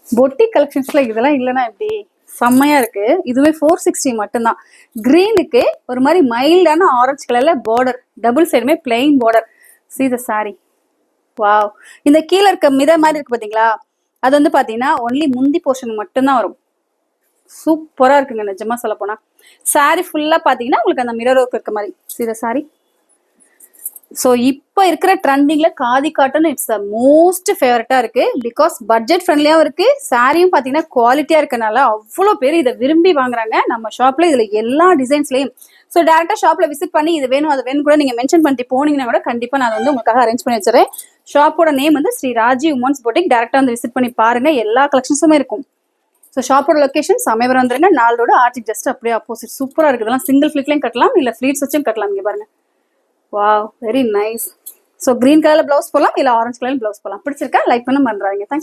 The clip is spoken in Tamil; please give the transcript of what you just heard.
பொட்டி கலெக்ஷன்ஸ்ல இதெல்லாம் இல்லைன்னா எப்படி? செம்மையா இருக்கு. இதுவே 460 மட்டும்தான். கிரீனுக்கு ஒரு மாதிரி மைல்டான ஆரஞ்சு கலர்ல பார்டர், டபுள் சைடுமே plain border. see the saree. Wow. இந்த கீழே இருக்க மித மாதிரி இருக்கு பாத்தீங்களா, அது வந்து பாத்தீங்கன்னா ஒன்லி முந்தி போர்ஷன் மட்டும்தான் வரும். சூப்பரா இருக்குங்க நிஜமா சொல்ல போனா. சாரி ஃபுல்லா பாத்தீங்கன்னா உங்களுக்கு அந்த மிரர் ஒர்க் இருக்க மாதிரி. see the saree. ஸோ இப்போ இருக்கிற ட்ரெண்டிங்ல khadi cotton it's the most ஃபேவரட்டா இருக்கு. பிகாஸ் பட்ஜெட் ஃப்ரெண்ட்லியாவும் இருக்கு, சாரியும் பாத்தீங்கன்னா குவாலிட்டியா இருக்கனால அவ்வளோ பேர் இதை விரும்பி வாங்குறாங்க நம்ம ஷாப்ல. இதுல எல்லா டிசைன்ஸ்லயும் ஸோ டேரக்டா ஷாப்ல விசிட் பண்ணி இது வேணும் அது வேணும் கூட நீங்க மென்ஷன் பண்ணிட்டு போனீங்கன்னா கூட கண்டிப்பா நான் வந்து உங்களுக்காக அரேஞ்ச் பண்ணி வச்சுறேன். ஷாப்போட நேம் வந்து ஸ்ரீ ராஜி உமன்ஸ் பொட்டிக். டேரக்டா வந்து விசிட் பண்ணி பாருங்க, எல்லா கலெக்ஷன்ஸுமே இருக்கும். ஸோ ஷாப்போட லொகேஷன் சமயபுரம் வந்துருங்க, 4 ரோடு ஆர்டிக் ஜஸ்ட் அப்படியே ஆப்போசிட். சூப்பரா இருக்கு. இதெல்லாம் சிங்கிள் ஃபிளிக்லையும் கட்டலாம், இல்ல ஃபிளீட்ஸ் வச்சும் கட்டலாம். இங்க பாருங்க, wow very nice. So green கலர்ல பிளவுஸ் போடலாம், இல்ல ஆரஞ்சு கலர்ல பிளவுஸ் போடலாம். பிடிச்சிருக்கா? லைக் பண்ண மறந்துடாதீங்க. தேங்க்ஸ்.